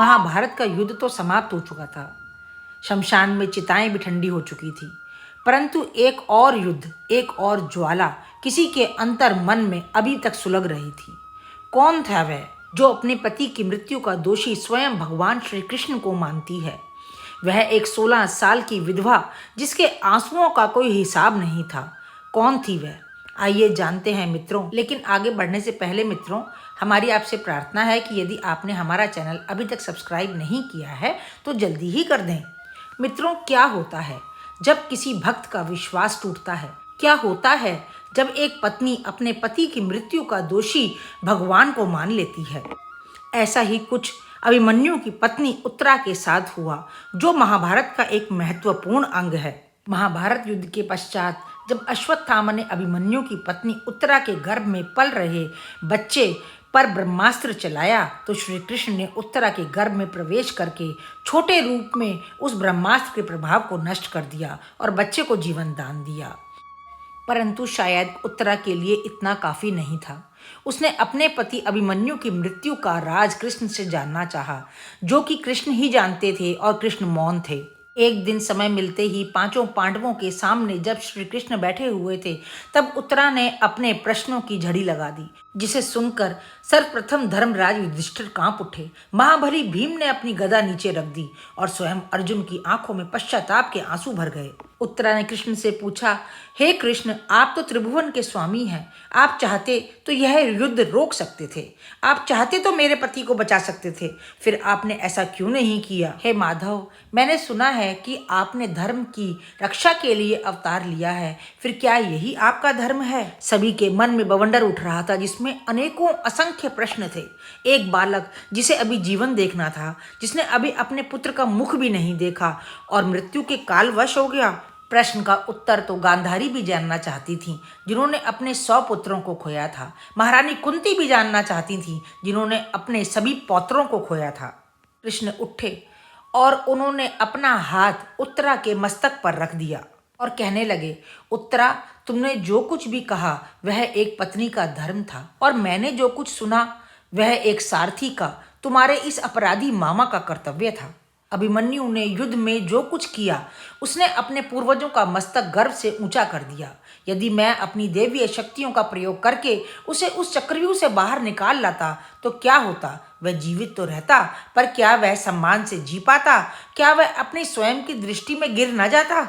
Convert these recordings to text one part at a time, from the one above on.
महाभारत का युद्ध तो समाप्त हो चुका था। शमशान में चिताएं भी ठंडी हो चुकी थी, परंतु एक और युद्ध, एक और ज्वाला किसी के अंतर मन में अभी तक सुलग रही थी। कौन था वह जो अपने पति की मृत्यु का दोषी स्वयं भगवान श्री कृष्ण को मानती है? वह एक 16 साल की विधवा जिसके आंसुओं का कोई हिसाब नहीं था। कौन थी वह? आइए जानते हैं मित्रों। लेकिन आगे बढ़ने से पहले मित्रों, हमारी आपसे प्रार्थना है कि यदि आपने हमारा चैनल अभी तक सब्सक्राइब नहीं किया है तो जल्दी ही कर दें। मित्रों, क्या होता है जब किसी भक्त का विश्वास टूटता है? क्या होता है जब एक पत्नी अपने पति की मृत्यु का दोषी भगवान को मान लेती है? ऐसा ही कुछ अभिमन्यु की पत्नी उत्तरा के साथ हुआ, जो महाभारत का एक महत्वपूर्ण अंग है। महाभारत युद्ध के पश्चात जब अश्वत्थामा ने अभिमन्यु की पत्नी उत्तरा के गर्भ में पल रहे बच्चे पर ब्रह्मास्त्र चलाया, तो श्री कृष्ण ने उत्तरा के गर्भ में प्रवेश करके छोटे रूप में उस ब्रह्मास्त्र के प्रभाव को नष्ट कर दिया और बच्चे को जीवन दान दिया। परंतु शायद उत्तरा के लिए इतना काफी नहीं था। उसने अपने पति अभिमन्यु की मृत्यु का राज कृष्ण से जानना चाहा, जो कि कृष्ण ही जानते थे और कृष्ण मौन थे। एक दिन समय मिलते ही पांचों पांडवों के सामने जब श्री कृष्ण बैठे हुए थे, तब उत्तरा ने अपने प्रश्नों की झड़ी लगा दी, जिसे सुनकर सर्वप्रथम धर्मराज युधिष्ठिर कांप उठे। महाबली भीम ने अपनी गदा नीचे रख दी और स्वयं अर्जुन की आंखों में पश्चाताप के आंसू भर गए। उत्तरा ने कृष्ण से पूछा, हे कृष्ण, आप तो त्रिभुवन के स्वामी हैं। आप चाहते तो यह युद्ध रोक सकते थे। आप चाहते तो मेरे पति को बचा सकते थे। फिर आपने ऐसा क्यों नहीं किया? हे माधव, मैंने सुना है कि आपने धर्म की रक्षा के लिए अवतार लिया है। फिर क्या यही आपका धर्म है? सभी के मन में बवंडर उठ रहा था, जिसमें अनेकों असंख्य प्रश्न थे। एक बालक जिसे अभी जीवन देखना था, जिसने अभी अपने पुत्र का मुख भी नहीं देखा और मृत्यु के कालवश हो गया। प्रश्न का उत्तर तो गांधारी भी जानना चाहती थीं, जिन्होंने अपने 100 पुत्रों को खोया था। महारानी कुंती भी जानना चाहती थीं, जिन्होंने अपने सभी पौत्रों को खोया था। कृष्ण उठे और उन्होंने अपना हाथ उत्तरा के मस्तक पर रख दिया और कहने लगे, उत्तरा, तुमने जो कुछ भी कहा वह एक पत्नी का धर्म था, और मैंने जो कुछ सुना वह एक सारथी का, तुम्हारे इस अपराधी मामा का कर्तव्य था। अभिमन्यु ने युद्ध में जो कुछ किया, उसने अपने पूर्वजों का मस्तक गर्व से ऊंचा कर दिया। यदि मैं अपनी दैवीय शक्तियों का प्रयोग करके उसे उस चक्रव्यूह से बाहर निकाल लाता तो क्या होता? वह जीवित तो रहता, पर क्या वह सम्मान से जी पाता? क्या वह अपनी स्वयं की दृष्टि में गिर न जाता?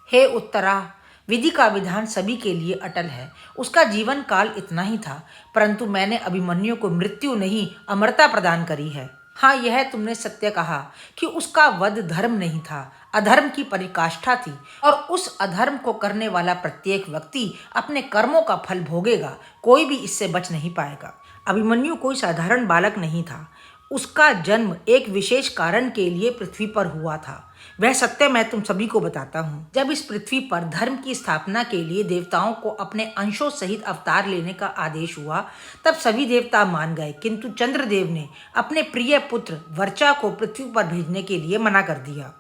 हे उत्तरा, विधि का विधान सभी के लिए अटल है। उसका जीवन काल इतना ही था, परंतु मैंने अभिमन्यु को मृत्यु नहीं, अमरता प्रदान करी है। हाँ, यह तुमने सत्य कहा कि उसका वध धर्म नहीं था, अधर्म की पराकाष्ठा थी, और उस अधर्म को करने वाला प्रत्येक व्यक्ति अपने कर्मों का फल भोगेगा। कोई भी इससे बच नहीं पाएगा। अभिमन्यु कोई साधारण बालक नहीं था। उसका जन्म एक विशेष कारण के लिए पृथ्वी पर हुआ था। वह सत्य मैं तुम सभी को बताता हूँ। जब इस पृथ्वी पर धर्म की स्थापना के लिए देवताओं को अपने अंशों सहित अवतार लेने का आदेश हुआ, तब सभी देवता मान गए, किंतु चंद्रदेव ने अपने प्रिय पुत्र वर्चा को पृथ्वी पर भेजने के लिए मना कर दिया।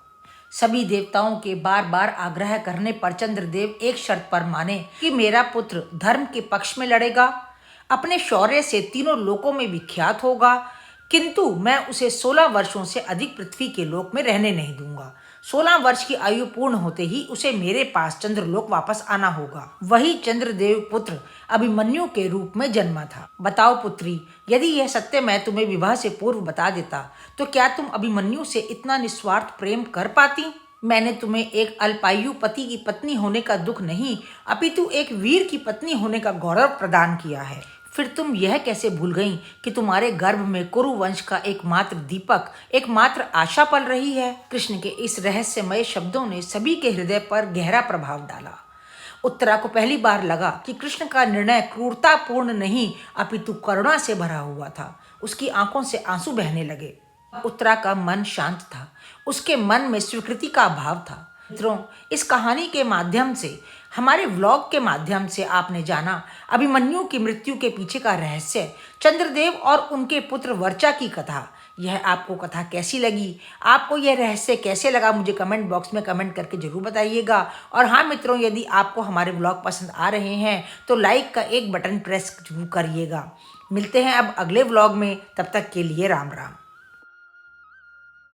सभी देवताओं के बार बार आग्रह करने पर चंद्रदेव एक शर्त पर माने कि मेरा पुत्र धर्म के पक्ष में लड़ेगा, अपने शौर्य से तीनों लोकों में विख्यात होगा, किंतु मैं उसे 16 वर्षों से अधिक पृथ्वी के लोक में रहने नहीं दूंगा। 16 वर्ष की आयु पूर्ण होते ही उसे मेरे पास चंद्रलोक वापस आना होगा। वही चंद्रदेव पुत्र अभिमन्यु के रूप में जन्मा था। बताओ पुत्री, यदि यह सत्य मैं तुम्हें विवाह से पूर्व बता देता तो क्या तुम अभिमन्यु से इतना निस्वार्थ प्रेम कर पाती? मैंने तुम्हें एक अल्पायु पति की पत्नी होने का दुख नहीं, अपितु एक वीर की पत्नी होने का गौरव प्रदान किया है। फिर तुम यह कैसे भूल गईं कि तुम्हारे गर्भ में कुरु वंश का एकमात्र दीपक, एकमात्र आशा पल रही है? कृष्ण के इस रहस्यमय शब्दों ने सभी के हृदय पर गहरा प्रभाव डाला। उत्तरा को पहली बार लगा कि कृष्ण का निर्णय क्रूरतापूर्ण नहीं, अपितु करुणा से भरा हुआ था। उसकी आंखों से आंसू बहने लगे। उत्तरा का मन शांत था। उसके मन में स्वीकृति का भाव था। मित्रों, इस कहानी के माध्यम से, हमारे व्लॉग के माध्यम से आपने जाना अभिमन्यु की मृत्यु के पीछे का रहस्य, चंद्रदेव और उनके पुत्र वर्चा की कथा। यह आपको कथा कैसी लगी? आपको यह रहस्य कैसे लगा? मुझे कमेंट बॉक्स में कमेंट करके जरूर बताइएगा। और हाँ मित्रों, यदि आपको हमारे व्लॉग पसंद आ रहे हैं तो लाइक का एक बटन प्रेस जरूर करिएगा। मिलते हैं अब अगले व्लॉग में, तब तक के लिए राम राम।